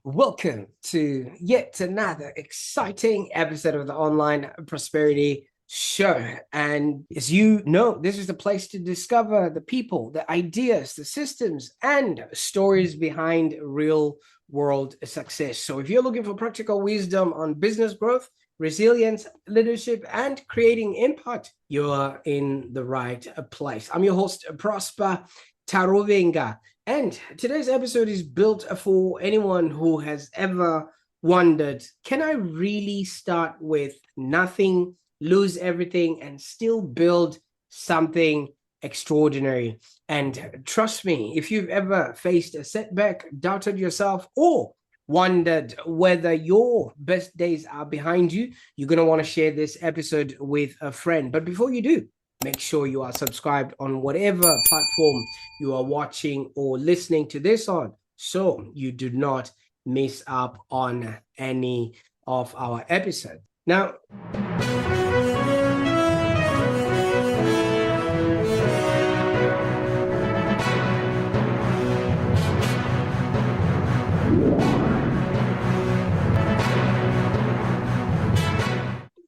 Welcome to yet another exciting episode of the Online Prosperity Show. And as you know, this is the place to discover the people, the ideas, the systems, and stories behind real world success. So if you're looking for practical wisdom on business growth, resilience, leadership, and creating impact, you're in the right place. I'm your host, Prosper Taruvinga. And today's episode is built for anyone who has ever wondered, can I really start with nothing, lose everything, and still build something extraordinary? And trust me, if you've ever faced a setback, doubted yourself, or wondered whether your best days are behind you, you're going to want to share this episode with a friend. But before you do, make sure you are subscribed on whatever platform you are watching or listening to this on, so you do not miss up on any of our episodes. Now,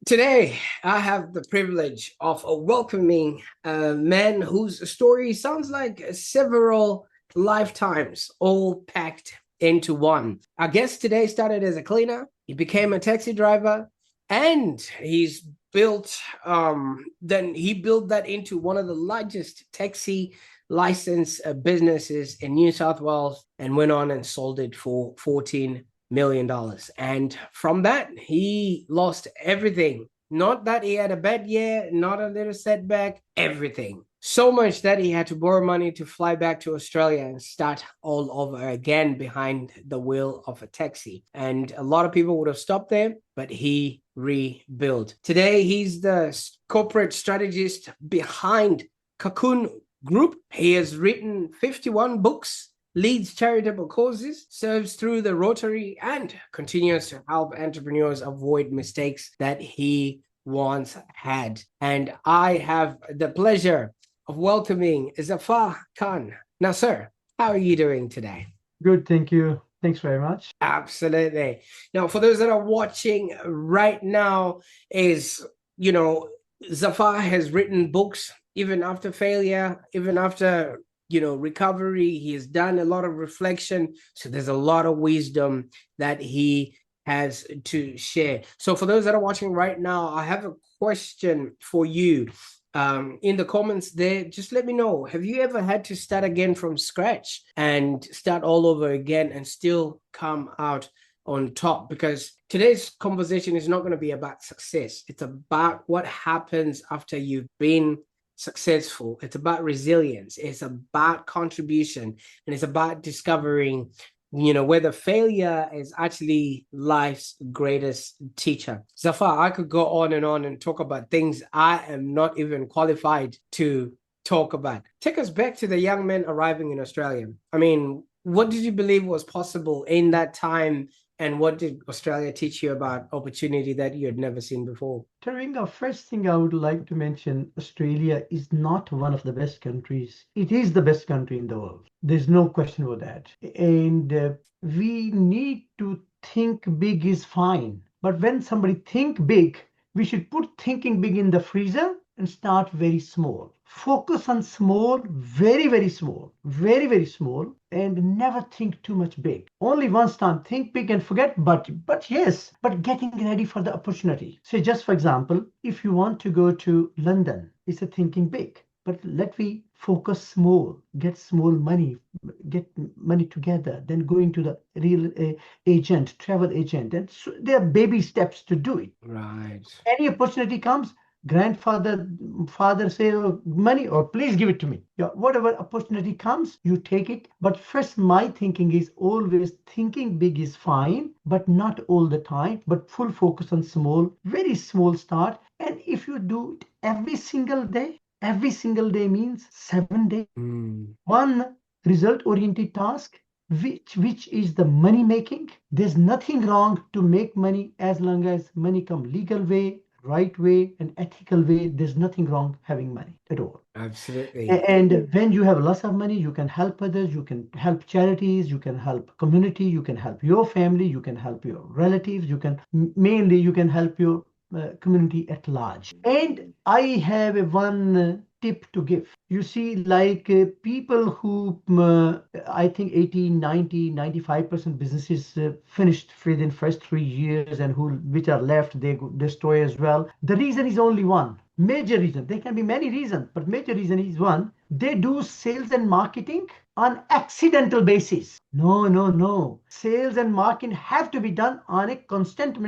today, I have the privilege of welcoming a man whose story sounds like several lifetimes all packed into one. Our guest today started as a cleaner, he became a taxi driver, and he's built that into one of the largest taxi license businesses in New South Wales, and went on and sold it for $14 million. And from that, he lost everything. Not that he had a bad year, not a little setback, everything. So much that he had to borrow money to fly back to Australia and start all over again behind the wheel of a taxi. And a lot of people would have stopped there, but he rebuilt. Today, he's the corporate strategist behind Cocoon Group. He has written 51 books, leads charitable causes, serves through the Rotary, and continues to help entrepreneurs avoid mistakes that he once had. And I have the pleasure of welcoming Zaffar Khan. Now, sir, how are you doing today? Good, thank you. Thanks very much. Absolutely. Now, for those that are watching right now, Zaffar has written books even after failure, even after recovery. He has done a lot of reflection. So there's a lot of wisdom that he has to share. So for those that are watching right now, I have a question for you. In the comments there, just let me know, have you ever had to start again from scratch and start all over again and still come out on top? Because today's conversation is not going to be about success. It's about what happens after you've been successful. It's about resilience. It's about contribution, and it's about discovering whether failure is actually life's greatest teacher. Zaffar, I could go on and talk about things I am not even qualified to talk about. Take us back to the young man arriving in Australia. I mean, what did you believe was possible in that time? And what did Australia teach you about opportunity that you had never seen before? Taruvinga, first thing I would like to mention, Australia is not one of the best countries. It is the best country in the world. There's no question about that. And we need to think big is fine. But when somebody think big, we should put thinking big in the freezer and start very small. Focus on small, very, very small, very, very small, and never think too much big. Only once time, think big and forget, but getting ready for the opportunity. Say just for example, if you want to go to London, it's a thinking big. But let me focus small, get small money, get money together, then going to the real agent, travel agent. And so there are baby steps to do it. Right. Any opportunity comes, father say, oh, money, or please give it to me. Yeah, whatever opportunity comes, you take it. But first, my thinking is always thinking big is fine, but not all the time, but full focus on small, very small start. And if you do it every single day means 7 days. One result-oriented task, which is the money making. There's nothing wrong to make money as long as money come legal way, right way, an ethical way, there's nothing wrong having money at all. Absolutely. And when you have lots of money, you can help others, you can help charities, you can help community, you can help your family, you can help your relatives, you can mainly you can help your community at large. And I have a one tip to give. You see, like people who I think 80, 90, 95% businesses finished within first 3 years, and who which are left, they destroy as well. The reason is only one. Major reason. There can be many reasons, but major reason is one. They do sales and marketing on accidental basis. No, no, no. Sales and marketing have to be done on a consistent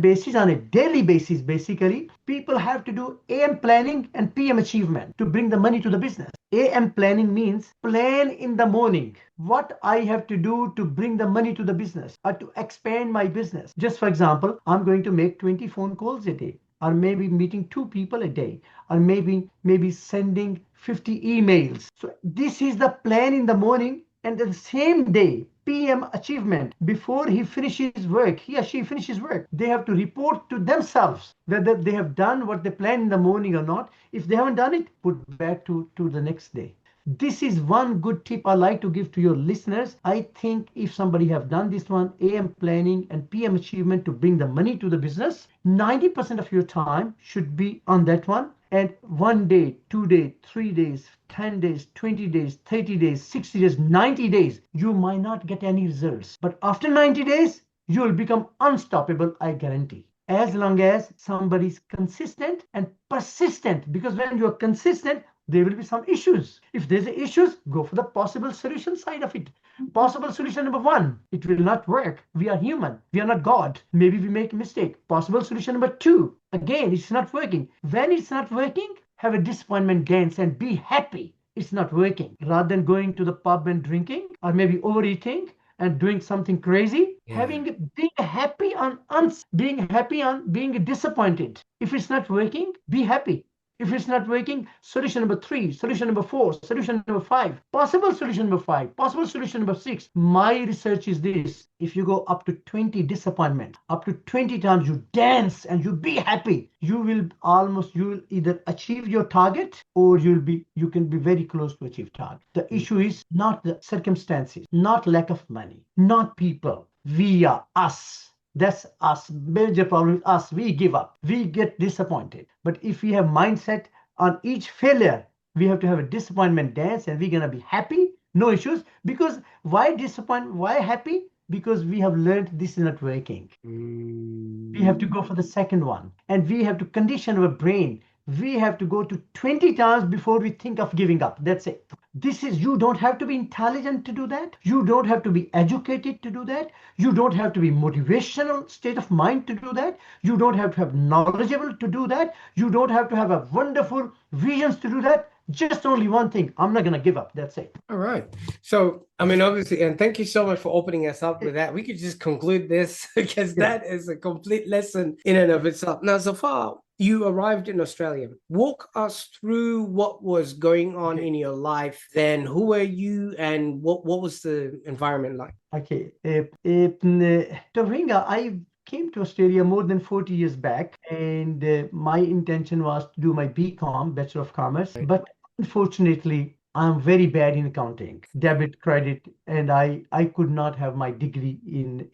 basis, on a daily basis. Basically, people have to do AM planning and PM achievement to bring the money to the business. AM planning means plan in the morning what I have to do to bring the money to the business or to expand my business. Just for example, I'm going to make 20 phone calls a day, or maybe meeting 2 people a day, or maybe sending 50 emails. So this is the plan in the morning, and the same day PM achievement, before he finishes work, he or she finishes work, they have to report to themselves whether they have done what they planned in the morning or not. If they haven't done it, put back to the next day. This is one good tip I like to give to your listeners. I think if somebody have done this one, AM planning and PM achievement to bring the money to the business, 90% of your time should be on that one. And 1 day, 2 days, 3 days, 10 days, 20 days, 30 days, 60 days, 90 days, you might not get any results. But after 90 days, you will become unstoppable, I guarantee. As long as somebody is consistent and persistent, because when you are consistent, there will be some issues. If there's issues, go for the possible solution side of it. Possible solution number one, it will not work. We are human. We are not God. Maybe we make a mistake. Possible solution number two, again, it's not working. When it's not working, have a disappointment dance and be happy it's not working. Rather than going to the pub and drinking, or maybe overeating and doing something crazy, Yeah. being happy on being disappointed. If it's not working, be happy. If it's not working, solution number three, solution number four, solution number five, possible solution number five, possible solution number six. My research is this. If you go up to 20 disappointment, up to 20 times you dance and you be happy, you will either achieve your target, or you can be very close to achieve target. The issue is not the circumstances, not lack of money, not people. We are us. That's us. Major problem is us. We give up. We get disappointed. But if we have mindset on each failure, we have to have a disappointment dance, and we're gonna be happy, no issues. Because why disappoint? Why happy? Because we have learned this is not working. We have to go for the second one, and we have to condition our brain. We have to go to 20 times before we think of giving up. That's it. You don't have to be intelligent to do that. You don't have to be educated to do that. You don't have to be motivational state of mind to do that. You don't have to have knowledgeable to do that. You don't have to have a wonderful visions to do that. Just only one thing. I'm not going to give up. That's it. All right. So, I mean, obviously, and thank you so much for opening us up with that. We could just conclude this because that is a complete lesson in and of itself. Now, Zaffar, you arrived in Australia. Walk us through what was going on in your life then. Who were you, and what was the environment like? Okay. Taruvinga, I came to Australia more than 40 years back, and my intention was to do my BCom, Bachelor of Commerce. But unfortunately, I'm very bad in accounting, debit, credit, and I could not have my degree in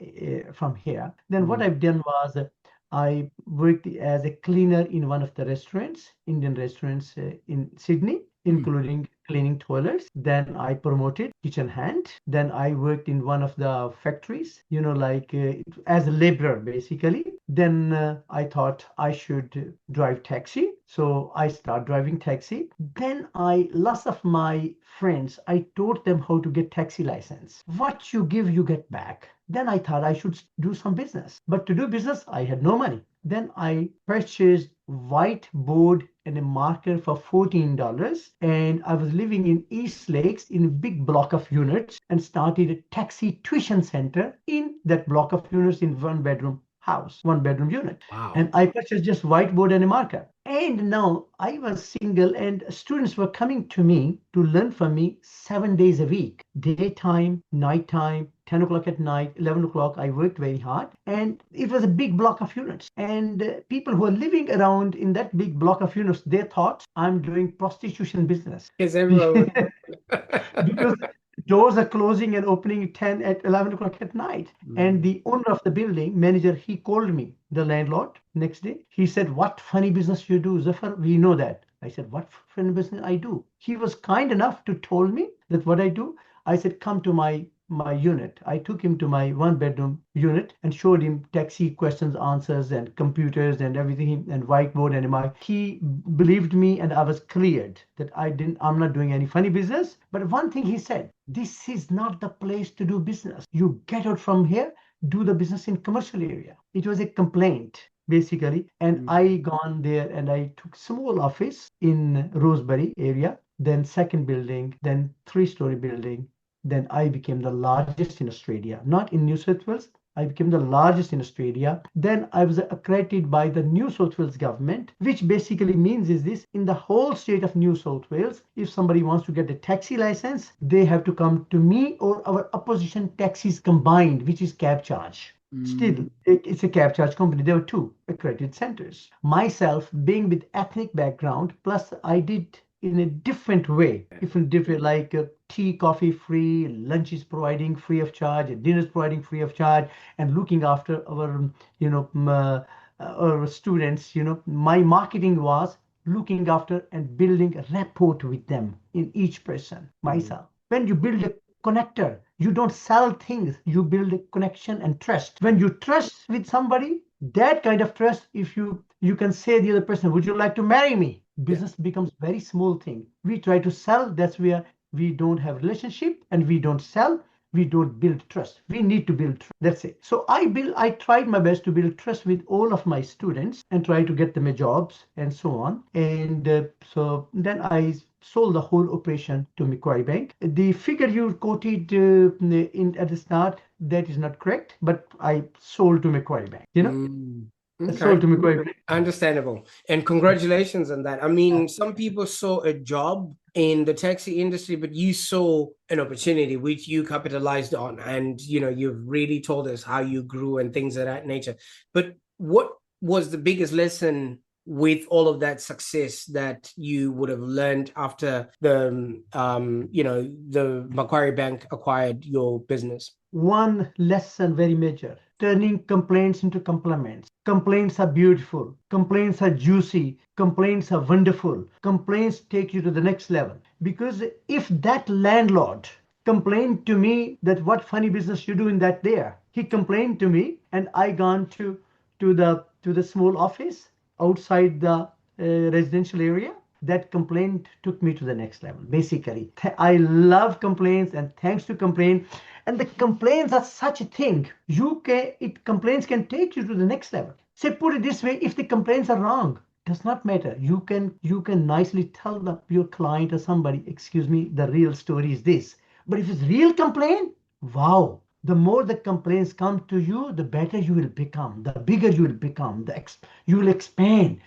from here. Then what I've done was I worked as a cleaner in one of the restaurants, Indian restaurants in Sydney, including cleaning toilets. Then I promoted kitchen hand. Then I worked in one of the factories, like as a laborer, basically. Then I thought I should drive taxi. So I start driving taxi. Then lots of my friends, I taught them how to get taxi license. What you give, you get back. Then I thought I should do some business. But to do business, I had no money. Then I purchased whiteboard and a marker for $14, and I was living in East Lakes in a big block of units, and started a taxi tuition center in that block of units in one bedroom house, one bedroom unit. And Wow. I purchased just whiteboard and a marker. And now I was single, and students were coming to me to learn from me 7 days a week, daytime, nighttime, 10 o'clock at night, 11 o'clock. I worked very hard, and it was a big block of units. And people who are living around in that big block of units, they thought I'm doing prostitution business. Because everyone Because doors are closing and opening at 10 at 11 o'clock at night. And Mm. the owner of the building, manager, he called me, the landlord, next day. He said, "What funny business you do, Zaffar? We know that." I said, "What funny business I do?" He was kind enough to told me that what I do. I said, "Come to my unit." I took him to my one bedroom unit and showed him taxi questions, answers, and computers and everything, and whiteboard and my. He believed me, and I was cleared that I'm not doing any funny business. But one thing he said, "This is not the place to do business. You get out from here, do the business in commercial area." It was a complaint basically, and Mm. I gone there and I took small office in Rosebery area, then second building, then three-story building. Then I became the largest in Australia, not in New South Wales. I became the largest in Australia. Then I was accredited by the New South Wales government, which basically means is this: in the whole state of New South Wales, if somebody wants to get a taxi license, they have to come to me or our opposition taxis combined, which is cab charge. Still, Mm. it's a cab charge company. There were two accredited centers. Myself, being with ethnic background, plus I did in a different way, different like tea, coffee free, lunch is providing free of charge, dinner is providing free of charge, and looking after our, our students. My marketing was looking after and building a rapport with them in each person. Mm. Myself, when you build a connector, you don't sell things, you build a connection and trust. When you trust with somebody, that kind of trust, if you can say the other person, "Would you like to marry me?" Yeah. Business becomes very small thing. We try to sell, that's where we don't have relationship, and we don't sell, we don't build trust. We need to build trust. That's it. So I tried my best to build trust with all of my students and try to get them a jobs and so on. And so then I sold the whole operation to Macquarie Bank. The figure you quoted at the start, that is not correct, but I sold to Macquarie Bank. Mm. Sold Okay. to Macquarie Bank. Understandable. And congratulations on that. I mean, some people saw a job in the taxi industry, but you saw an opportunity which you capitalized on. And, you've really told us how you grew and things of that nature. But what was the biggest lesson with all of that success that you would have learned after the Macquarie Bank acquired your business? One lesson very major: turning complaints into compliments. Complaints are beautiful, complaints are juicy, complaints are wonderful. Complaints take you to the next level. Because if that landlord complained to me that what funny business you do in that there, he complained to me, and I gone to the small office outside the residential area. That complaint took me to the next level. Basically, I love complaints, and thanks to complaint, and the complaints are such a thing. Complaints can take you to the next level. Say, put it this way: if the complaints are wrong, does not matter. You can nicely tell your client or somebody, "Excuse me, the real story is this." But if it's real complaint, wow, the more the complaints come to you, the better you will become, the bigger you will become, you will expand.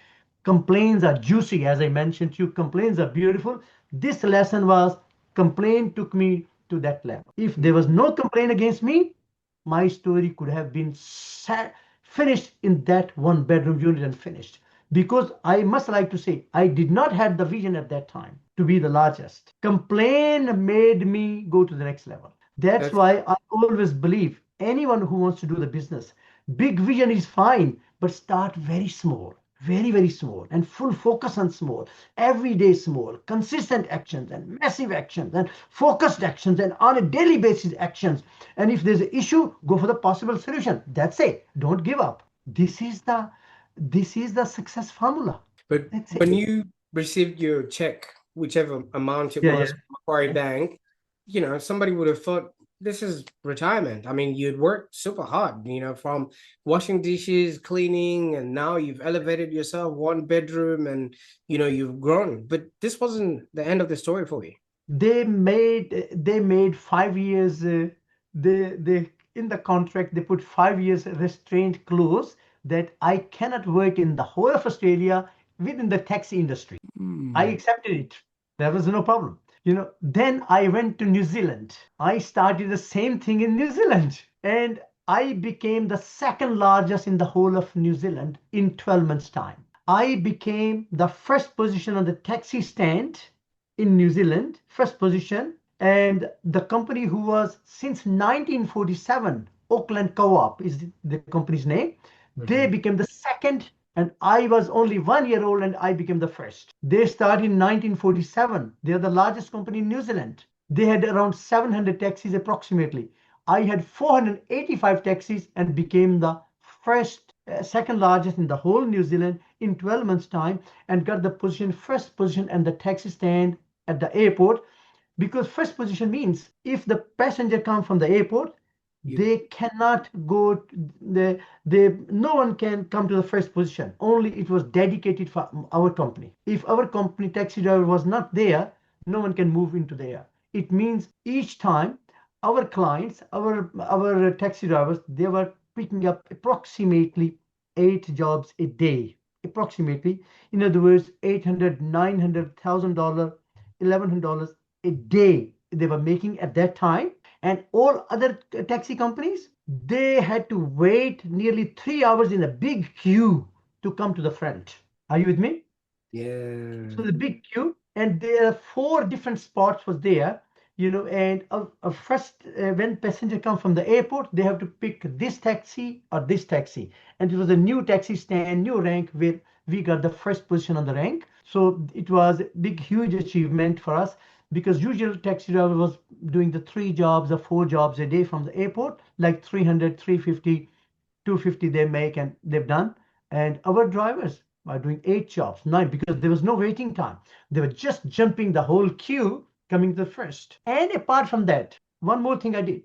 Complaints are juicy, as I mentioned to you. Complaints are beautiful. This lesson was, complaint took me to that level. If there was no complaint against me, my story could have been finished in that one bedroom unit and finished. Because I must like to say, I did not have the vision at that time to be the largest. Complaint made me go to the next level. That's That's why I always believe anyone who wants to do the business, big vision is fine, but start very small, very, very small, and full focus on small, everyday small, consistent actions, and massive actions, and focused actions, and on a daily basis actions. And if there's an issue, go for the possible solution. That's it. Don't give up. This is the success formula. But That's when it. you received your check, whichever amount it Yeah, yeah. was, from Macquarie Bank, somebody would have thought this is retirement. I mean, you'd worked super hard, from washing dishes, cleaning, and now you've elevated yourself one bedroom and, you've grown. But this wasn't the end of the story for you. They made 5 years. They in the contract, they put 5 years restraint clause that I cannot work in the whole of Australia within the taxi industry. I Mm. accepted it. There was no problem. Then I went to New Zealand. I started the same thing in New Zealand. And I became the second largest in the whole of New Zealand in 12 months' time. I became the first position on the taxi stand in New Zealand, first position. And the company who was since 1947, Auckland Co-op is the company's name. They Mhm. became the second, and I was only 1 year old and I became the first. They started in 1947. They are the largest company in New Zealand. They had around 700 taxis approximately. I had 485 taxis and became the first, second largest in the whole New Zealand in 12 months' time, and got the position, first position, and the taxi stand at the airport. Because first position means if the passenger come from the airport, You. they cannot go they no one can come to the first position. Only it was dedicated for our company. If our company taxi driver was not there, no one can move into there. It means each time our clients, our taxi drivers, they were picking up approximately 8 jobs a day, approximately. In other words, 800, $900,000, $1,100 a day they were making at that time. And all other taxi companies, they had to wait nearly 3 hours in a big queue to come to the front. Are you with me? Yeah. So the big queue, and there are four different spots was there, and first when passenger come from the airport, they have to pick this taxi or this taxi, and it was a new taxi stand, new rank, where we got the first position on the rank. So it was a big, huge achievement for us, because usual taxi driver was doing the 3 jobs or 4 jobs a day from the airport, like 300, 350, 250 they make and they've done. And our drivers are doing 8 jobs, 9, because there was no waiting time. They were just jumping the whole queue, coming the first. And apart from that, one more thing I did.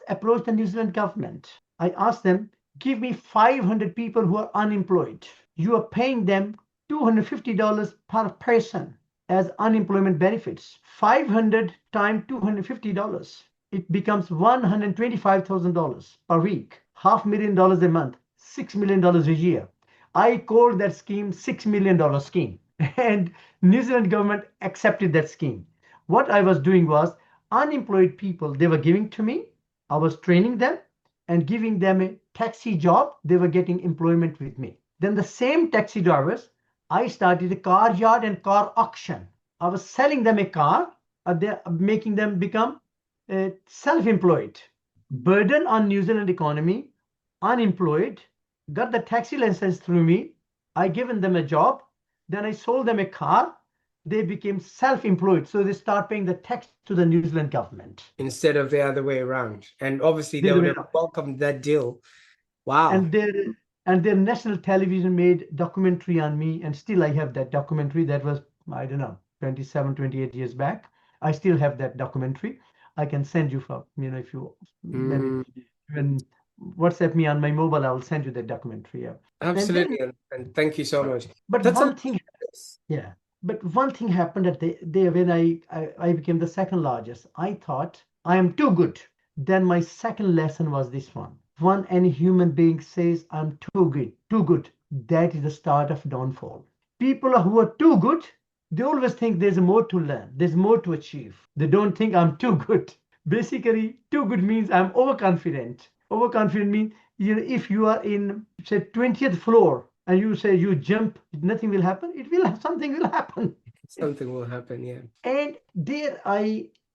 Approached the New Zealand government. I asked them, give me 500 people who are unemployed. You are paying them $250 per person as unemployment benefits. 500 times $250. It becomes $125,000 per week, $500,000 a month, $6 million a year. I called that scheme $6 million scheme, and New Zealand government accepted that scheme. What I was doing was, unemployed people they were giving to me. I was training them and giving them a taxi job. They were getting employment with me. Then the same taxi drivers, I started a car yard and car auction. I was selling them a car, making them become self-employed. Burden on New Zealand economy, unemployed, got the taxi license through me. I given them a job. Then I sold them a car. They became self-employed. So they start paying the tax to the New Zealand government. Instead of the other way around. And obviously The they other would way have around. welcomed that deal. Wow. And their national television made documentary on me, and still I have that documentary. That was, I don't know, 27, 28 years back. I still have that documentary. I can send you, for if you maybe Mm, when WhatsApp me on my mobile, I will send you that documentary. Yeah. And then, absolutely. And thank you so but much. but That's a one thing, yeah. But one thing happened at when I became the second largest. I thought I am too good. Then my second lesson was this one. When any human being says I'm too good, that is the start of downfall. People who are too good, they always think there's more to learn, there's more to achieve. They don't think I'm too good. Basically, too good means I'm overconfident. Overconfident means, if you are in, say, 20th floor and you say you jump, nothing will happen. It will something will happen. something will happen. Yeah. And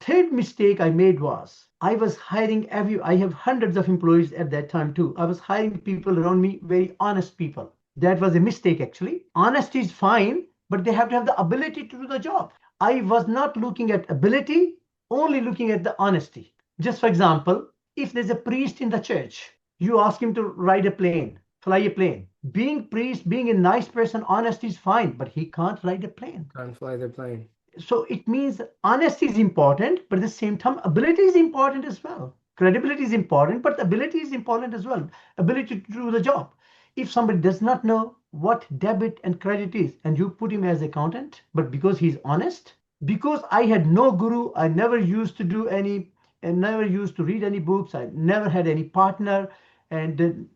third mistake I made was, I have hundreds of employees at that time too. I was hiring people around me, very honest people. That was a mistake actually. Honesty is fine, but they have to have the ability to do the job. I was not looking at ability, only looking at the honesty. Just for example, if there's a priest in the church, you ask him to ride a plane, fly a plane. Being priest, being a nice person, honesty is fine, but he can't ride a plane. Can't fly the plane. So it means honesty is important, but at the same time, ability is important as well. Credibility is important, but ability is important as well. Ability to do the job. If somebody does not know what debit and credit is, and you put him as accountant, but because he's honest, because I had no guru, I never used to do any and never used to read any books. I never had any partner. And,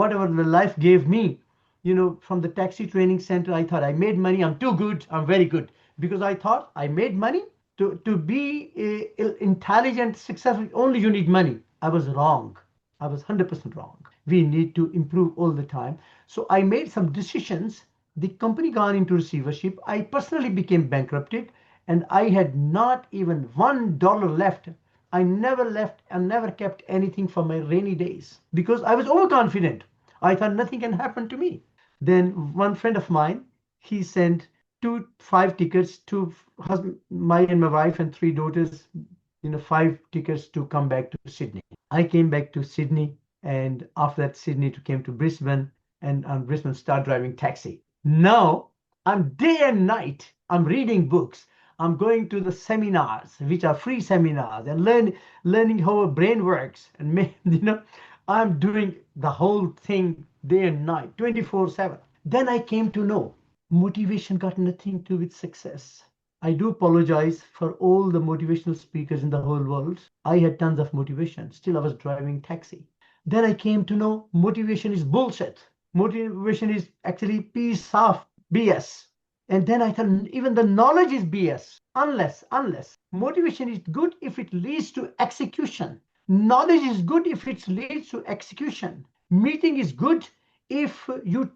whatever the life gave me, from the taxi training center, I thought I made money. I'm too good. I'm very good. Because I thought I made money. To be intelligent, successful, only you need money. I was wrong. I was 100% wrong. We need to improve all the time. So I made some decisions. The company gone into receivership. I personally became bankrupted, and I had not even $1 left. I never left and never kept anything for my rainy days because I was overconfident. I thought nothing can happen to me. Then one friend of mine, he sent five tickets to husband, my and my wife and three daughters, five tickets to come back to Sydney. I came back to Sydney, and after that, Sydney to came to Brisbane, and on Brisbane start driving taxi. Now I'm day and night. I'm reading books. I'm going to the seminars, which are free seminars, and learning how a brain works. And I'm doing the whole thing day and night, 24/7. Then I came to know motivation got nothing to do with success. I do apologize for all the motivational speakers in the whole world. I had tons of motivation. Still, I was driving taxi. Then I came to know motivation is bullshit. Motivation is actually piece of BS. And then I thought even the knowledge is BS. Unless motivation is good if it leads to execution. Knowledge is good if it leads to execution. Meeting is good if you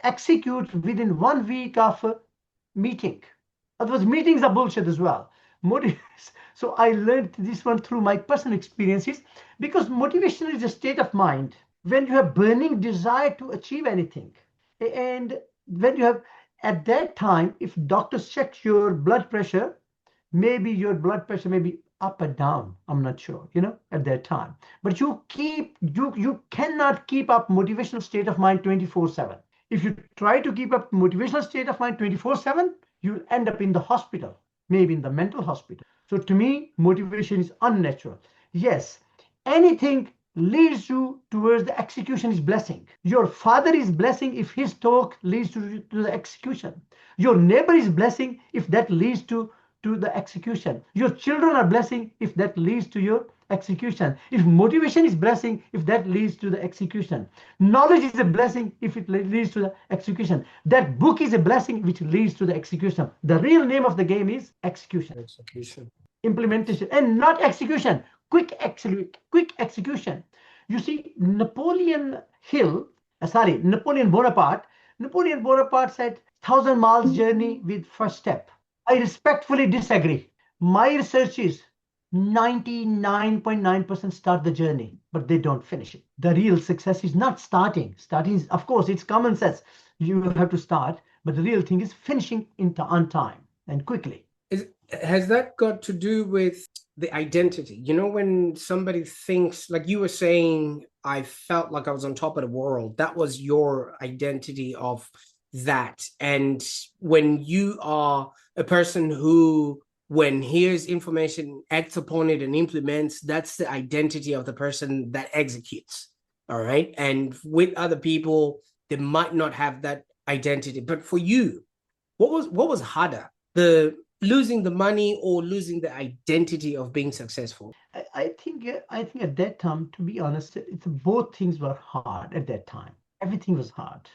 execute within 1 week of meeting. Otherwise, meetings are bullshit as well. So I learned this one through my personal experiences, because motivation is a state of mind when you have burning desire to achieve anything. And when you have, at that time, if doctors check your blood pressure, maybe your blood pressure may be up and down. I'm not sure, at that time. But you cannot keep up motivational state of mind 24/7. If you try to keep up motivational state of mind 24/7, you'll end up in the hospital, maybe in the mental hospital. So to me, motivation is unnatural. Yes, anything leads you towards the execution is blessing. Your father is blessing if his talk leads to the execution. Your neighbor is blessing if that leads to the execution. Your children are blessing if that leads to your execution. If motivation is blessing, if that leads to the execution. Knowledge is a blessing if it leads to the execution. That book is a blessing which leads to the execution. The real name of the game is execution. Implementation, and not execution. Quick execution. You see, Napoleon Bonaparte said 1,000 miles journey with first step. I respectfully disagree. My research is 99.9% start the journey, but they don't finish it. The real success is not starting. Starting is, of course, it's common sense. You have to start, but the real thing is finishing on time and quickly. Has that got to do with the identity? When somebody thinks, like you were saying, I felt like I was on top of the world. That was your identity of that. And when you are a person who, when hears information, acts upon it and implements, that's the identity of the person that executes. All right. And with other people, they might not have that identity. But for you, what was harder? The losing the money or losing the identity of being successful? I think at that time, to be honest, both things were hard at that time. Everything was hard.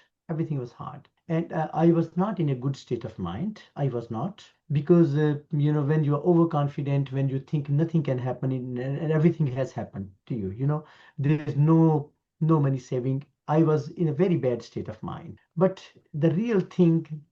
And I was not in a good state of mind. I was not, because when you are overconfident, when you think nothing can happen, and everything has happened to you, there is no money saving. I was in a very bad state of mind. But the real thing,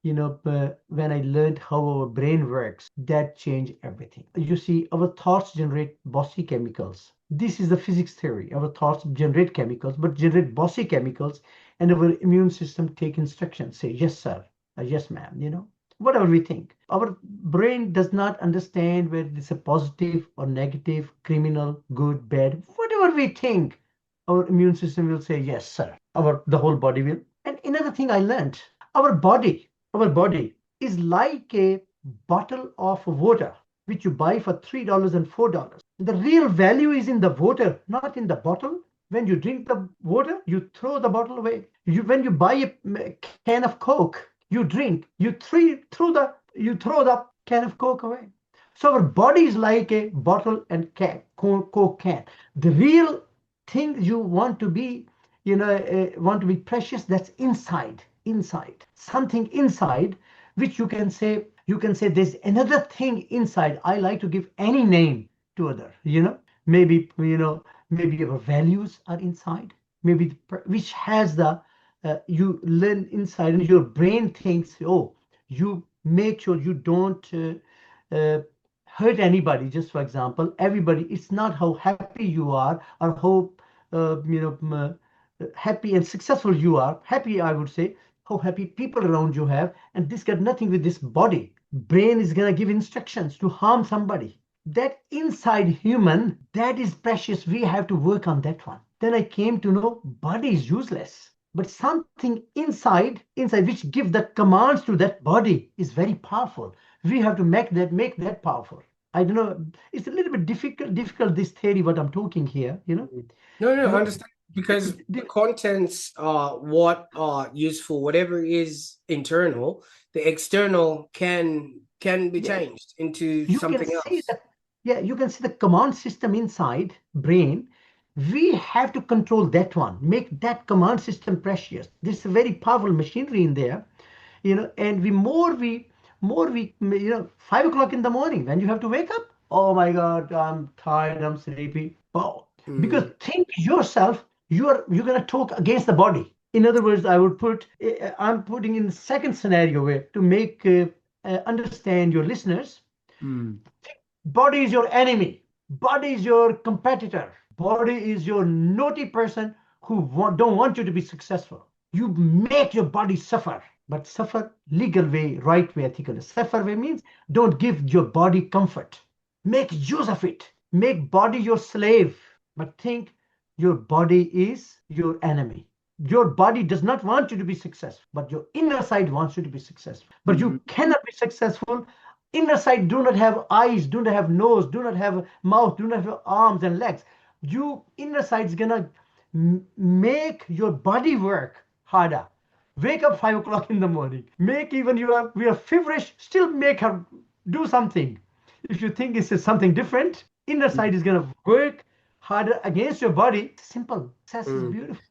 when I learned how our brain works, that changed everything. You see, our thoughts generate bossy chemicals. This is the physics theory. Our thoughts generate chemicals, but generate bossy chemicals, and our immune system take instructions, say, yes, sir, yes, ma'am, whatever we think. Our brain does not understand whether it's a positive or negative, criminal, good, bad, whatever we think. Our immune system will say, yes, sir. The whole body will. And another thing I learned, our body is like a bottle of water which you buy for $3 and $4. The real value is in the water, not in the bottle. When you drink the water, you throw the bottle away. When you buy a can of Coke, you drink, you throw the can of Coke away. So our body is like a bottle and Coke can. The real thing you want to be, want to be precious, that's inside, something inside, which you can say there's another thing inside. I like to give any name to other, maybe, maybe our values are inside, maybe which has the, you learn inside and your brain thinks, oh, you make sure you don't hurt anybody. Just for example, everybody, it's not how happy you are or how happy and successful you are. Happy, I would say, how happy people around you have, and this got nothing with this body. Brain is gonna give instructions to harm somebody. That inside human, that is precious. We have to work on that one. Then I came to know body is useless, but something inside which give the commands to that body is very powerful. We have to make that powerful. I don't know, it's a little bit difficult this theory what I'm talking here, No, no, I but understand because the contents are what are useful, whatever is internal, the external can be yeah, changed into you can something see else. the, yeah, you can see the command system inside brain. We have to control that one, make that command system precious. There's a very powerful machinery in there, and we more we 5 o'clock in the morning when you have to wake up, oh my god, I'm tired, I'm sleepy. Oh, because Mm, think yourself, you're going to talk against the body. In other words, I would put, I'm putting in the second scenario way to make understand your listeners. mm, Body is your enemy. Body is your competitor. Body is your naughty person who don't want you to be successful. You make your body suffer, but suffer legal way, right way, ethical. Suffer way means don't give your body comfort. Make use of it. Make body your slave, but think your body is your enemy. Your body does not want you to be successful, but your inner side wants you to be successful. But you mm, cannot be successful. Inner side do not have eyes, do not have nose, do not have mouth, do not have arms and legs. You inner side is gonna make your body work harder. Wake up 5 o'clock in the morning. Make even we are feverish, still make her do something. If you think it's something different, inner mm, side is gonna work harder against your body. Simple. Success is mm. beautiful.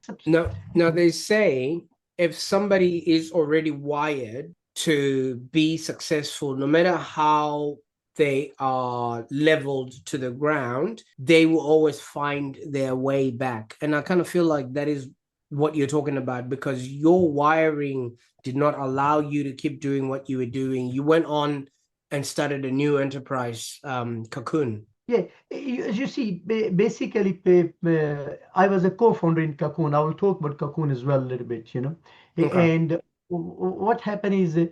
Now they say if somebody is already wired to be successful, no matter how they are leveled to the ground, they will always find their way back. And I kind of feel like that is what you're talking about because your wiring did not allow you to keep doing what you were doing. You went on and started a new enterprise, Cocoon. Yeah, you see, basically, I was a co-founder in Cocoon. I will talk about Cocoon as well a little bit, Okay. And what happened is,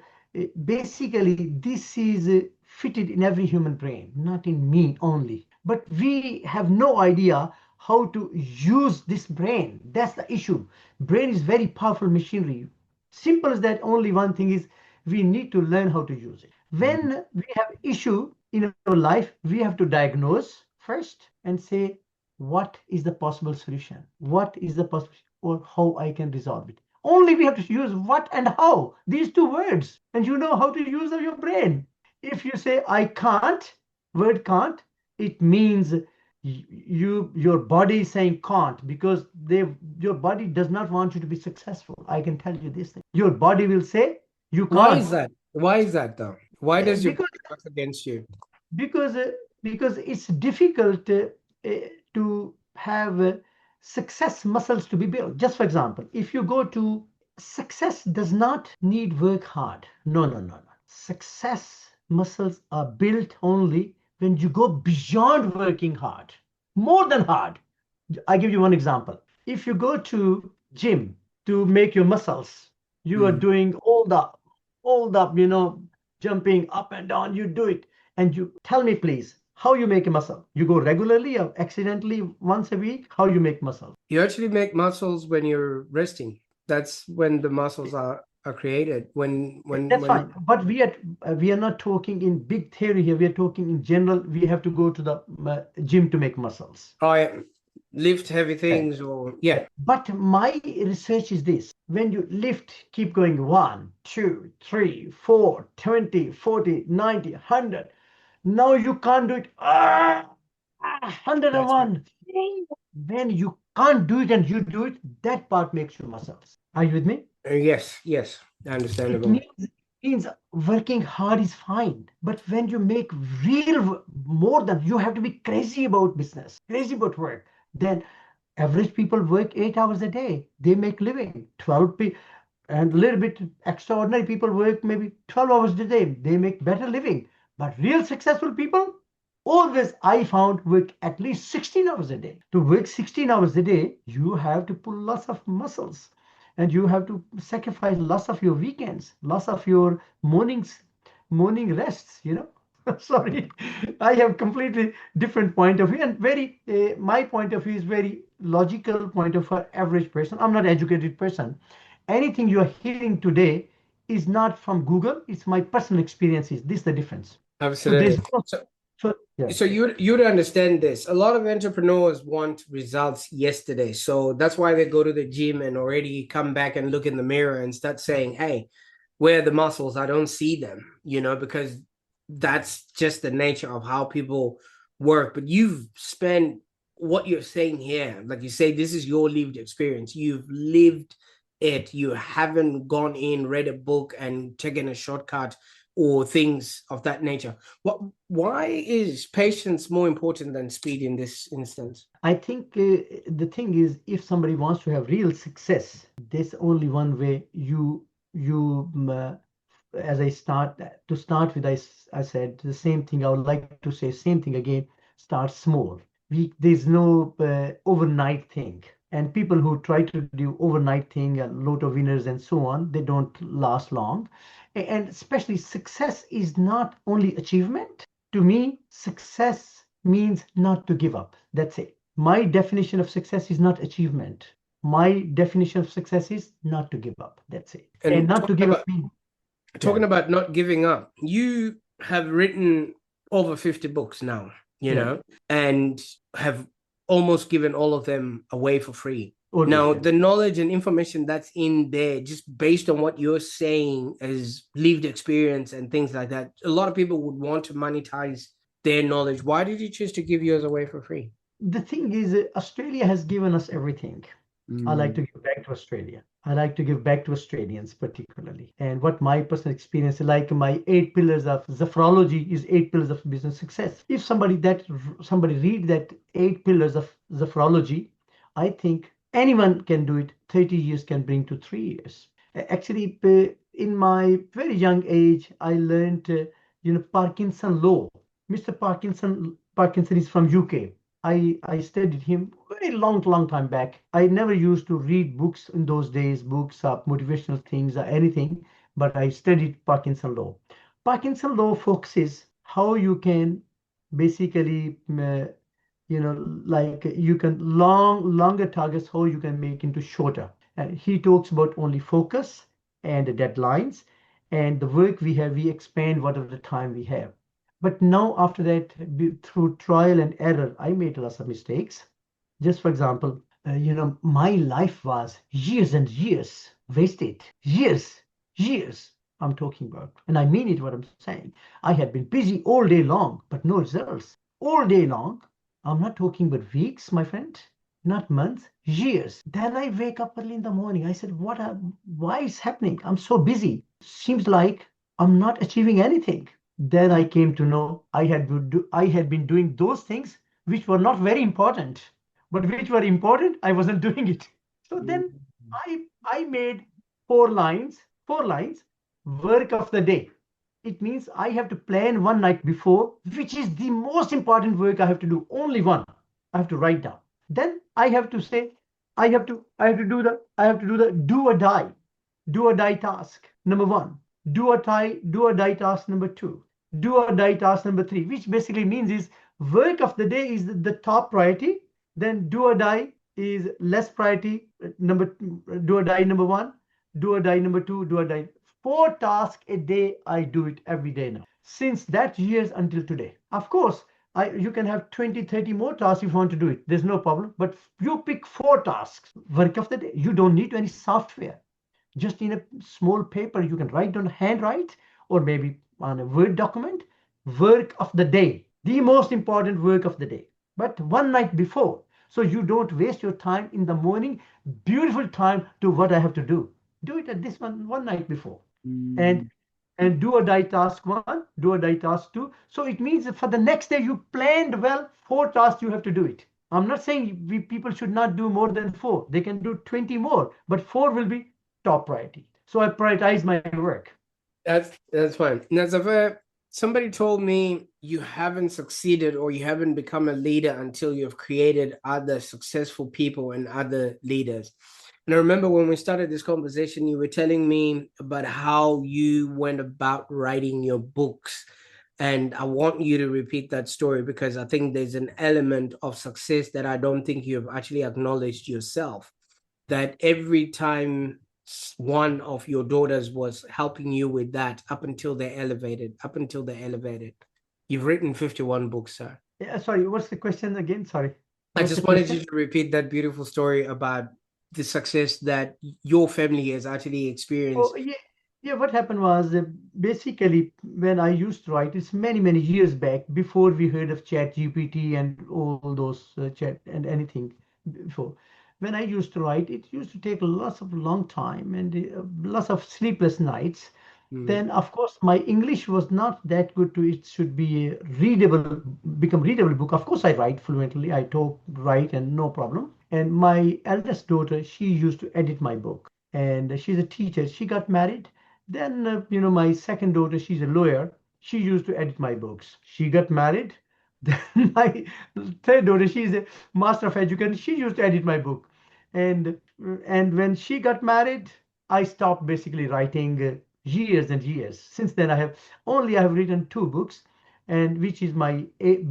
basically, this is fitted in every human brain, not in me only. But we have no idea how to use this brain. That's the issue. Brain is very powerful machinery. Simple as that. Only one thing is we need to learn how to use it. When we have issue in our life, we have to diagnose first and say, what is the possible solution? What is the possible, or how I can resolve it? Only we have to use what and how, these two words, and you know how to use your brain. If you say, I can't, word can't, it means your body is saying can't because your body does not want you to be successful. I can tell you this thing. Your body will say, you Why can't. is that? Why is that though? Why does your Because body work against you? because uh, because it's difficult to have success muscles to be built. Just for example, if you go to, success does not need work hard. No, no, no, no. Success muscles are built only when you go beyond working hard, more than hard. I give you one example. If you go to gym to make your muscles, you are Mm. doing all the jumping up and down. You do it, and you tell me, please, how you make a muscle? You go regularly or accidentally once a week? How you make muscle? You actually make muscles when you're resting. That's when the muscles are created. That's When fine. But we are not talking in big theory here. We are talking in general. We have to go to the gym to make muscles. I lift heavy Okay. things or yeah. But my research is this. When you lift, keep going 1, 2, 3, 4, 20, 40, 90, 100. Now you can't do it. That's right. 101. When you can't do it and you do it, that part makes you muscles. Are you with me? Yes, yes, It understandable. means working hard is fine, but when you make real more than you have to be crazy about business, crazy about work. Then average people work 8 hours a day. They make living 12 and a little bit extraordinary people work maybe 12 hours a day. They make better living. But real successful people always, I found, work at least 16 hours a day. To work 16 hours a day, you have to pull lots of muscles and you have to sacrifice lots of your weekends, lots of your morning rests, Sorry, I have completely different point of view and very, my point of view is very logical point of view for average person. I'm not educated person. Anything you are hearing today is not from Google. It's my personal experiences. This is the difference. So there's Absolutely. no, So, so yeah. so you'd understand this. A lot of entrepreneurs want results yesterday, so that's why they go to the gym and already come back and look in the mirror and start saying, "Hey, where are the muscles? I don't see them." Because that's just the nature of how people work. But you've spent what you're saying here, like you say, this is your lived experience. You've lived it. You haven't gone in, read a book, and taken a shortcut or things of that nature. Why is patience more important than speed in this instance? I think the thing is, if somebody wants to have real success, there's only one way. As to start with, I said the same thing. I would like to say same thing again. Start small. There's no overnight thing. And people who try to do overnight thing, a lot of winners and so on, they don't last long. And especially success is not only achievement. To me, success means not to give up. That's it. My definition of success is not achievement. My definition of success is not to give up. That's it. And And not to give up means, talking yeah, about not giving up, you have written over 50 books now, yeah, and have almost given all of them away for free. almost, Now, yeah. the knowledge and information that's in there, just based on what you're saying as lived experience and things like that, a lot of people would want to monetize their knowledge. Why did you choose to give yours away for free? The thing is, Australia has given us everything. I like to Mm. give back to Australia. I like to give back to Australians particularly. And what my personal experience, like my 8 pillars of Zapharology is 8 pillars of business success. If somebody read that 8 pillars of Zapharology, I think anyone can do it. 30 years can bring to 3 years. Actually, in my very young age, I learned, Parkinson law. Mr. Parkinson is from UK. I studied him very long time back. I never used to read books in those days, books of motivational things or anything, but I studied Parkinson law. Parkinson law focuses how you can basically, like you can longer targets, how you can make into shorter. And he talks about only focus and the deadlines and the work we have, we expand whatever the time we have. But now, after that, through trial and error, I made lots of mistakes. Just for example, my life was years and years wasted. Years, I'm talking about. And I mean it what I'm saying. I had been busy all day long, but no results. All day long. I'm not talking about weeks, my friend, not months, years. Then I wake up early in the morning. I said, why is happening? I'm so busy. Seems like I'm not achieving anything. Then I came to know I had been doing those things which were not very important, but which were important. I wasn't doing it. So then I made four lines, work of the day. It means I have to plan one night before, which is the most important work I have to do. Only one. I have to write down. Then I have to say, I have to do the do or die task. Number one, do or die task number two, do or die task number three, which basically means is work of the day is the top priority. Then do or die is less priority. Do or die number one, do or die number two, do or die. 4 tasks a day. I do it every day now. Since that years until today. Of course, you can have 20, 30 more tasks if you want to do it. There's no problem. But you pick 4 tasks, work of the day. You don't need any software. Just in a small paper, you can write on handwrite or maybe on a Word document. work of the day, the most important work of the day, but one night before. So you don't waste your time in the morning, beautiful time to what I have to do. Do it at this one night before. And Mm. do a die task one, do a die task two. So it means that for the next day you planned well, four tasks you have to do it. I'm not saying people should not do more than four. They can do 20 more, but four will be top priority. So I prioritize my work. That's fine. Now, Zaffar, somebody told me you haven't succeeded or you haven't become a leader until you've created other successful people and other leaders. And I remember when we started this conversation, you were telling me about how you went about writing your books. And I want you to repeat that story because I think there's an element of success that I don't think you've actually acknowledged yourself. That every time one of your daughters was helping you with that up until they elevated. You've written 51 books, sir. Sorry, what's the question again? Sorry. I What's the just wanted question? you to repeat that beautiful story about the success that your family has actually Oh, experienced. yeah. Yeah, what happened was basically when I used to write, it's many, many years back before we heard of Chat GPT and all those chat and anything before. When I used to write, it used to take lots of long time and lots of sleepless nights. Mm, Then, of course, my English was not that good to it should be a readable, become readable book. Of course, I write fluently. I talk, write, and no problem. And my eldest daughter, she used to edit my book and she's a teacher. She got married. Then, my second daughter, she's a lawyer. She used to edit my books. She got married. Then my third daughter, she's a master of education. She used to edit my book. And and when she got married, I stopped basically writing years and years. Since then, I have written two books, and which is my eight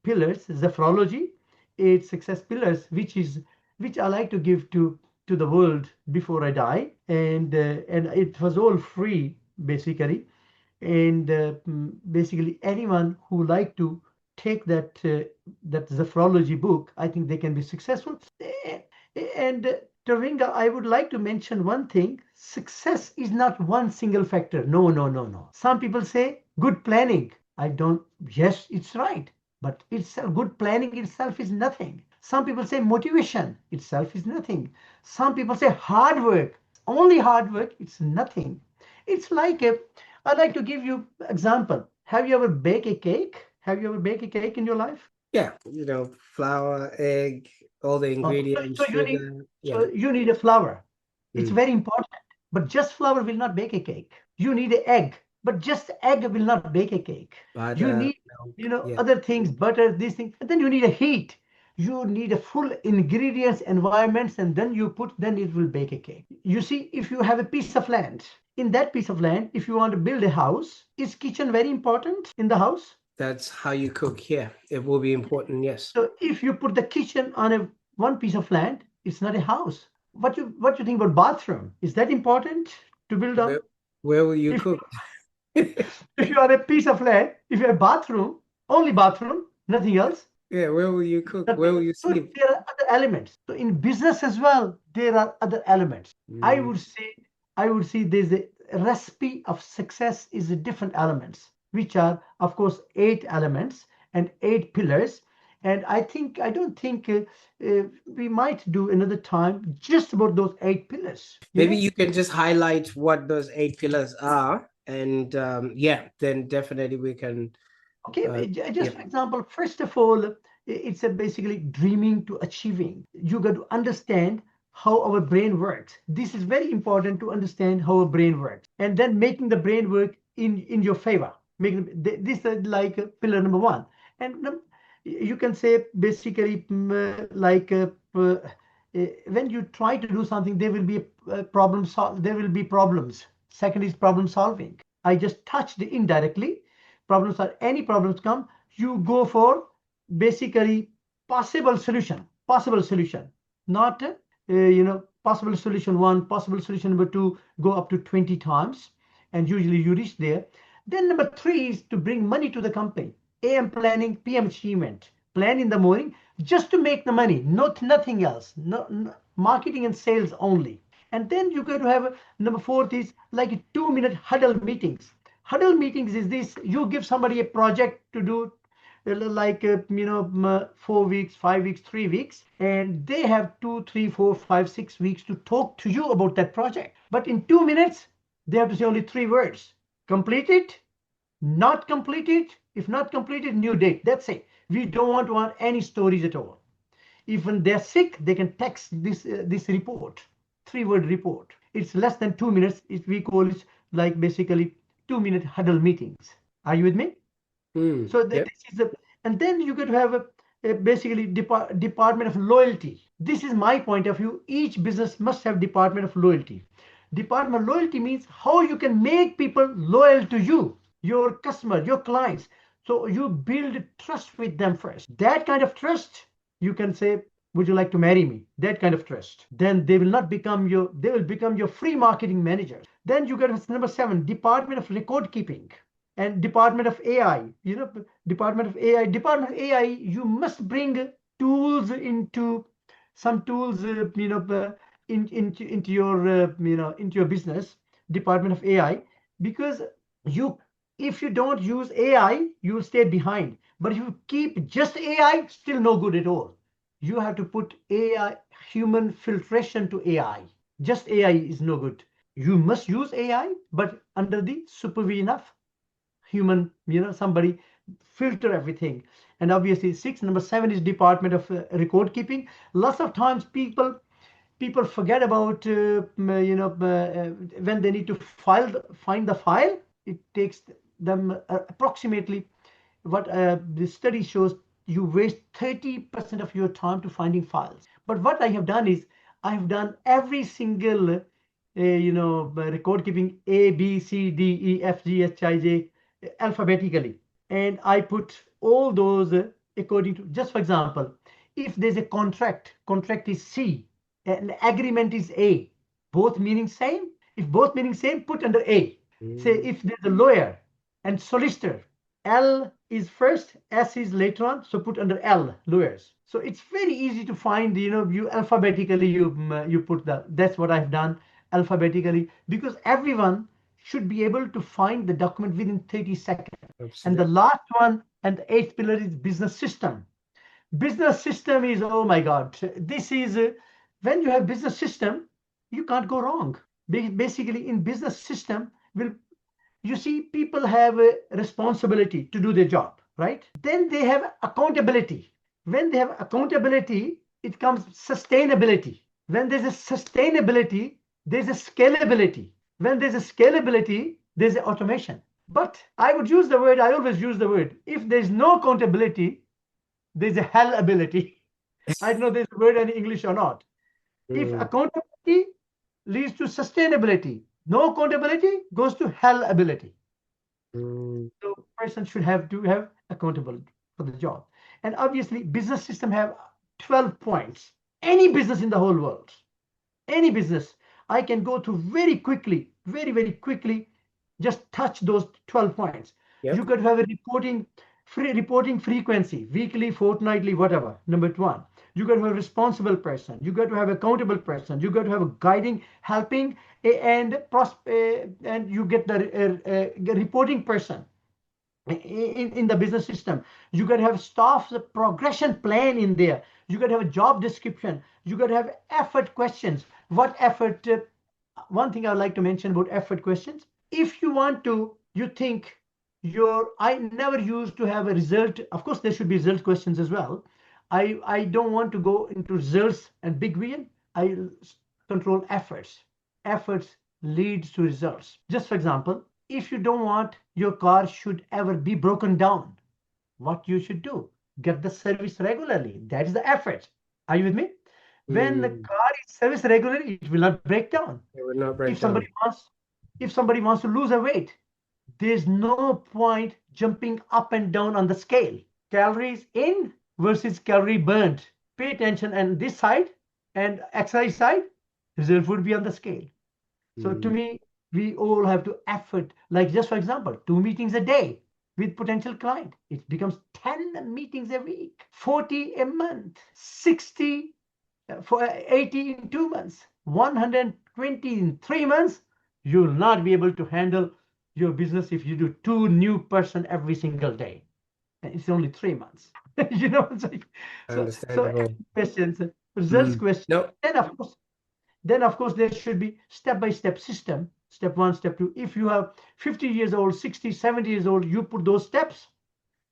pillars, Zaphrology, eight success pillars, which I like to give to the world before I die, and it was all free basically, and basically anyone who like to take that Zaphrology book, I think they can be successful. Eh, And Taruvinga, I would like to mention one thing. Success is not one single factor. No, no, no, no. Some people say good planning. I don't, yes, it's right. But it's good planning itself is nothing. Some people say motivation itself is nothing. Some people say hard work. Only hard work, it's nothing. It's like a, I'd like to give you example. Have you ever baked a cake? Have you ever baked a cake in your life? yeah, flour, egg, all the Oh, ingredients, sugar. so Yeah. you need a flour. It's Mm. very important. But just flour will not bake a cake. You need an egg, but just egg will not bake a cake. You Butter, need, milk. Yeah. other things, butter, these things, and then you need a heat. You need a full ingredients, environments, and then it will bake a cake. You see, if you have a piece of land, in that piece of land, if you want to build a house, is kitchen very important in the house? That's how you cook. Yeah, it will be important. Yes. So if you put the kitchen on a one piece of land, it's not a house. What you think about bathroom? Is that important to build on? Where, where will you If cook? if you are a piece of land, if you have bathroom, only bathroom, nothing else, Yeah, where will you cook? Where nothing will else. you So sleep? there are other elements. So in business as well, there are other elements. I Mm. would say, I would say there's a recipe of success is a different elements, which are of course eight elements and eight pillars. And I don't think we might do another time just about those eight pillars. Maybe you can just highlight what those eight pillars are, and yeah, then definitely we can. Uh, Okay, yeah, just for example, first of all, it's a basically dreaming to achieving. You got to understand how our brain works. This is very important to understand how our brain works, and then making the brain work in your favor. Making this like pillar number one, and you can say basically when you try to do something, there will be a problem. There will be problems. Second is problem solving. I just touched indirectly problems are any problems come, you go for basically possible solution, not possible solution one, possible solution number two, go up to 20 times, and usually you reach there. Then number three is to bring money to the company. AM planning, PM achievement. Plan in the morning just to make the money, not nothing else. No, marketing and sales only. And then you got to have number fourth is like 2 minute huddle meetings. Huddle meetings is this: you give somebody a project to do, like 4 weeks, 5 weeks, 3 weeks, and they have 2, 3, 4, 5, 6 weeks to talk to you about that project. But in 2 minutes, they have to say only 3 words: complete it, not completed. If not completed, new date. That's it. We don't want any stories at all. If when they're sick, they can text this report, 3 word report. It's less than 2 minutes. We call it like basically 2 minute huddle meetings. Are you with me? So Yep. this is a, and then you could have a basically department of loyalty. This is my point of view. Each business must have department of loyalty. Department of loyalty means how you can make people loyal to you, your customer, your clients. So you build trust with them first. That kind of trust, you can say, would you like to marry me? That kind of trust. Then they will not become your, they will become your free marketing managers. Then you get number 7, department of record keeping and department of AI. Department of AI, you must bring tools into some tools, into your, into your business. Department of AI, because you, if you don't use AI, you will stay behind. But if you keep just AI, still no good at all. You have to put AI, human filtration to AI. Just AI is no good. You must use AI, but under the supervision of human, somebody filter everything. And obviously, number 7 is department of record keeping. Lots of times people forget about, when they need to find the file. It takes them approximately, what the study shows, you waste 30% of your time to finding files. But what I have done is, I have done every single record keeping A, B, C, D, E, F, G, H, I, J alphabetically, and I put all those according to, just for example, if there's a contract is C, an agreement is A, both meaning same. If both meaning same, put under A. Say if there's a lawyer and solicitor, L is first, S is later on, so put under L, lawyers. So it's very easy to find, you alphabetically, you put that's what I've done, alphabetically, because everyone should be able to find the document within 30 seconds. And the Absolutely. last one, and the 8th pillar, is business system. Business system is, oh my God, this is, when you have business system, you can't go wrong. Basically, in business system, will, you see, people have a responsibility to do their job, right? Then they have accountability. When they have accountability, it comes sustainability. When there's a sustainability, there's a scalability. When there's a scalability, there's a automation. But I would use the word, I always use the word, if there's no accountability, there's a hell ability. I don't know if there's a word in English or not. If Mm, accountability leads to sustainability, no accountability goes to hell ability. mm, So person should have to have accountability for the job. And obviously, business system have 12 points. Any business in the whole world, any business, I can go through very quickly, very quickly, just touch those 12 points. You yep. could have a reporting frequency, weekly, fortnightly, whatever. Number 1, you got to have a responsible person, you got to have accountable person, you got to have a guiding, helping, and you get the reporting person in the business system. You got to have staff progression plan in there. You got to have a job description. You got to have effort questions. What effort? One thing I would like to mention about effort questions. If you want to, you think I never used to have a result. Of course, there should be result questions as well. I don't want to go into results and big vision. I control efforts. Efforts leads to results. Just for example, if you don't want your car should ever be broken down, what you should do? Get the service regularly. That is the effort. Are you with me? When the Mm, car is serviced regularly, it will not break down. it would not If break somebody down. wants, if somebody wants to lose a weight, there's no point jumping up and down on the scale. Calories in versus calorie burned. Pay attention on this side and exercise side, result would be on the scale. So to Mm, me, we all have to effort, like just for example, 2 meetings a day with potential client. It becomes 10 meetings a week, 40 a month, 60 for 80 in 2 months, 120 in 3 months. You will not be able to handle your business if you do 2 new person every single day, and it's only 3 months. You know what I'm saying? So Understandable. questions, results Mm. question. No. Then of course there should be step-by-step system. Step one, step two. If you have 50 years old, 60, 70 years old, you put those steps.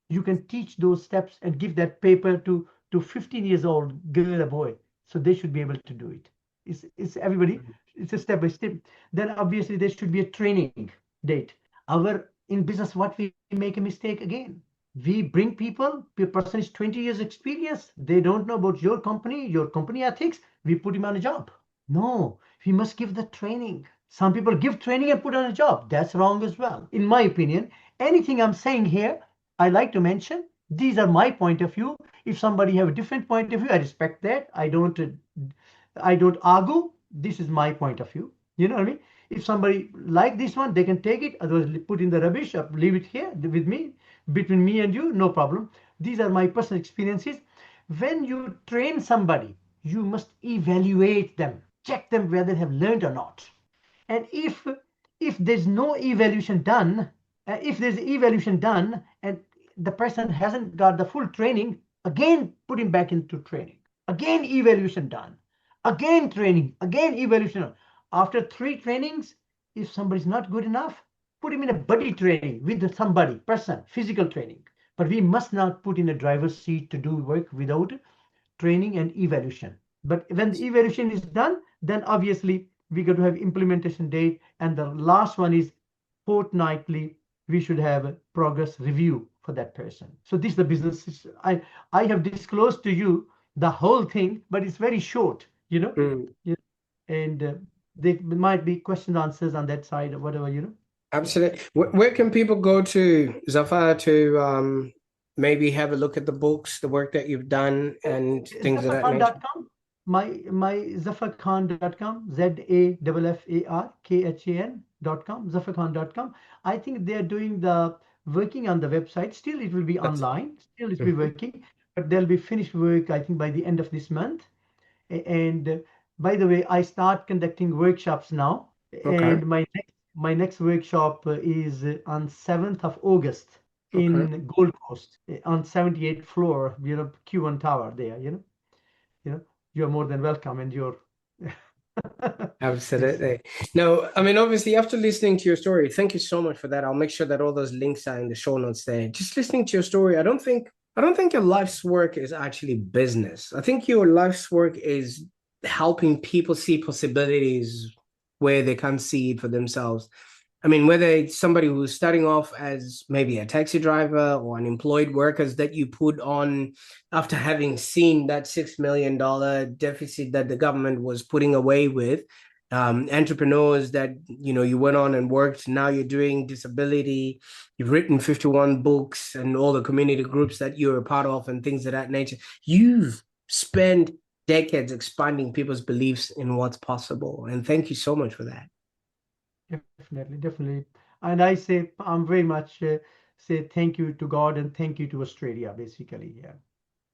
You can teach those steps and give that paper to 15 years old girl or boy, so they should be able to do it. It's everybody. It's a step by step. Then obviously there should be a training date. Our in business, what we make a mistake again, we bring people, the person is 20 years experience, they don't know about your company ethics, we put him on a job. No, we must give the training. Some people give training and put on a job. That's wrong as well. In my opinion, anything I'm saying here, I like to mention, these are my point of view. If somebody have a different point of view, I respect that. I don't argue. This is my point of view. You know what I mean? If somebody like this one, they can take it. Otherwise, put in the rubbish or leave it here with me, between me and you, no problem. These are my personal experiences. When you train somebody, you must evaluate them, check them whether they have learned or not. And if there's no evaluation done, if there's evaluation done and the person hasn't got the full training, again put him back into training. Again evaluation done. Again training. Again evaluation. After 3 trainings, if somebody's not good enough, put him in a buddy training with somebody, person, physical training. But we must not put in a driver's seat to do work without training and evaluation. But when the evaluation is done, then obviously we got to have implementation date. And the last one is fortnightly, we should have a progress review for that person. So this is the business. I have disclosed to you the whole thing, but it's very short, you know. Mm. Yeah. And there might be question answers on that side or whatever, you know. Yeah. Absolutely. Where can people go to, Zaffar, to maybe have a look at the books, the work that you've done, and things of that nature? Zaffarkhan.com. My Zaffarkhan.com, Zaffarkhan.com, Zaffarkhan.com. I think they're doing the working on the website. Still, it will be That's online. Still, it will be Mhm. working, but they'll be finished work, I think, by the end of this month. And by the way, I start conducting workshops now. Okay. And my next workshop is on 7th of August Okay. in Gold Coast on 78th floor, Q1 Tower there, you're more than welcome and you're yes. Absolutely. No, I mean, obviously, after listening to your story, thank you so much for that. I'll make sure that all those links are in the show notes there. Just listening to your story, I don't think your life's work is actually business. I think your life's work is helping people see possibilities where they can't see it for themselves. I mean, whether it's somebody who's starting off as maybe a taxi driver or unemployed workers that you put on after having seen that $6 million deficit that the government was putting away with, entrepreneurs that you went on and worked. Now you're doing disability. You've written 51 books and all the community groups that you're a part of and things of that nature. You've spent decades expanding people's beliefs in what's possible, and thank you so much for that. Definitely. And I say I'm very much say thank you to God and thank you to Australia, basically. Yeah.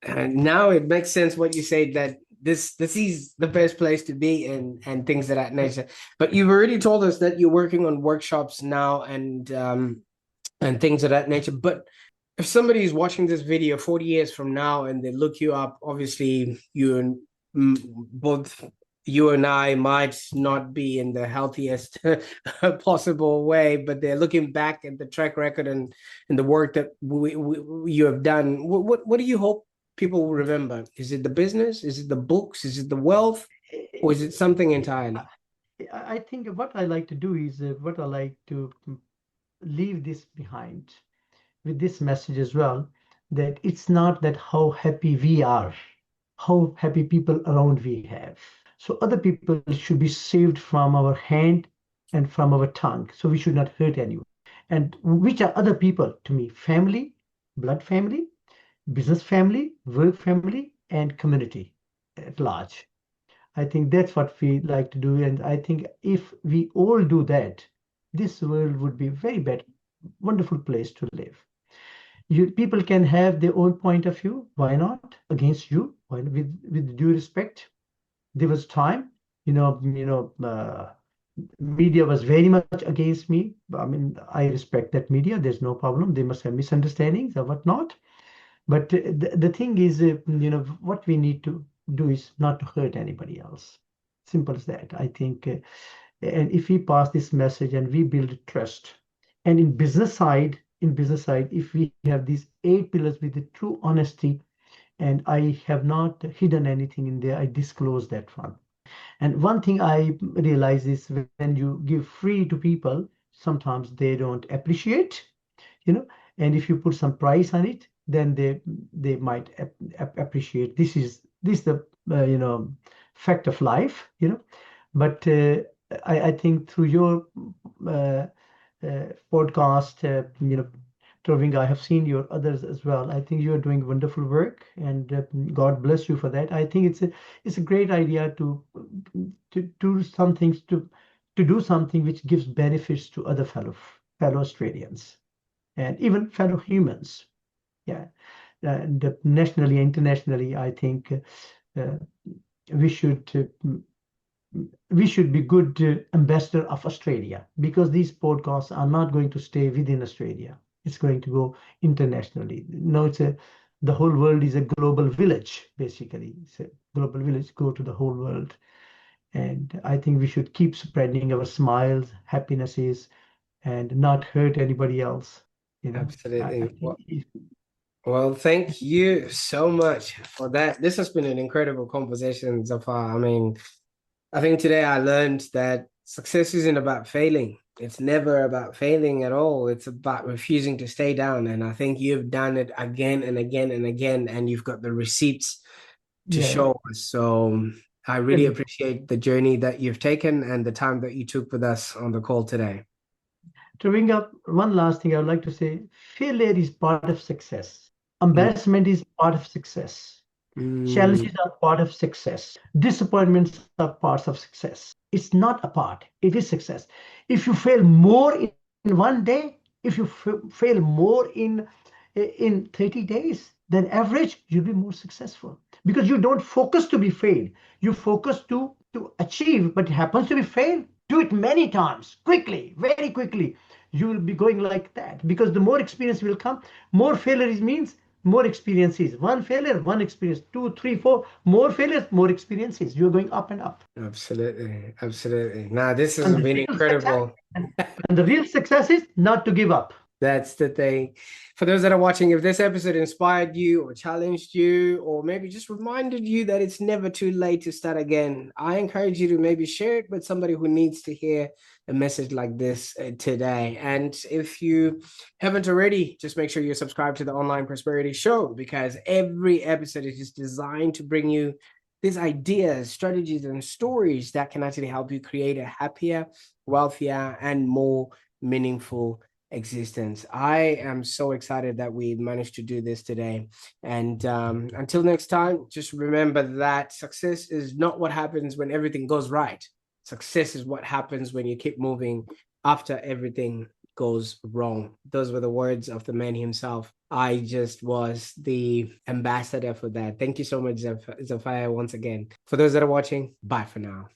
And now it makes sense what you say, that this is the best place to be, and things of that nature. But you've already told us that you're working on workshops now, and things of that nature. But if somebody is watching this video 40 years from now and they look you up, obviously both you and I might not be in the healthiest possible way, but they're looking back at the track record and the work that you have done. What do you hope people will remember? Is it the business? Is it the books? Is it the wealth? Or is it something entirely? I think what I like to do is what I like to leave this behind with this message as well, that it's not that how happy we are, how happy people around we have. So other people should be saved from our hand and from our tongue. So we should not hurt anyone. And which are other people to me? Family, blood family, business family, work family, and community at large. I think that's what we like to do. And I think if we all do that, this world would be very better, wonderful place to live. People can have their own point of view. Why not? Against you, with due respect. There was time, you know, you know, uh, media was very much against me. I mean, I respect that media. There's no problem. They must have misunderstandings or whatnot. But the thing is, what we need to do is not to hurt anybody else. Simple as that. I think, and if we pass this message and we build trust, and in business side, if we have these 8 pillars with the true honesty, and I have not hidden anything in there, I disclose that one. And one thing I realize is when you give free to people, sometimes they don't appreciate, you know, and if you put some price on it, then they might appreciate. This is the fact of life, But I think through your uh, podcast, Taruvinga, I have seen your others as well. I think you are doing wonderful work, and God bless you for that. I think it's a great idea to do some things to do something which gives benefits to other fellow Australians and even fellow humans. Yeah, and nationally, internationally, I think uh, we should we should be good ambassador of Australia, because these podcasts are not going to stay within Australia. It's going to go internationally. No, the whole world is a global village, basically. It's a global village, go to the whole world. And I think we should keep spreading our smiles, happinesses, and not hurt anybody else. I Absolutely. think Well, thank you so much for that. This has been an incredible conversation so far. I mean, I think today I learned that success isn't about failing. It's never about failing at all. It's about refusing to stay down. And I think you've done it again and again and again, and you've got the receipts to yeah, show us. So I really really. appreciate the journey that you've taken and the time that you took with us on the call today. To bring up one last thing, I would like to say failure is part of success. Mm, Embarrassment is part of success. mm, Challenges are part of success. Disappointments are parts of success. It's not a part, it is success. If you fail more in one day, if you fail more in 30 days than average, you'll be more successful because you don't focus to be failed. You focus to achieve, but it happens to be failed. Do it many times, quickly, very quickly. You will be going like that because the more experience will come, more failures means more experiences. One failure, one experience. Two, three, four. More failures, more experiences. You're going up and up. absolutely. Absolutely. Now, this has And the been real success, incredible. and the real success is not to give up. That's the thing. For those that are watching, if this episode inspired you or challenged you, or maybe just reminded you that it's never too late to start again, I encourage you to maybe share it with somebody who needs to hear a message like this today. And if you haven't already, just make sure you're subscribed to the Online Prosperity Show, because every episode is just designed to bring you these ideas, strategies, and stories that can actually help you create a happier, wealthier, and more meaningful existence. I am so excited that we managed to do this today. And until next time, just remember that success is not what happens when everything goes right. Success is what happens when you keep moving after everything goes wrong. Those were the words of the man himself. I just was the ambassador for that. Thank you so much, Zaffar, once again. For those that are watching, bye for now.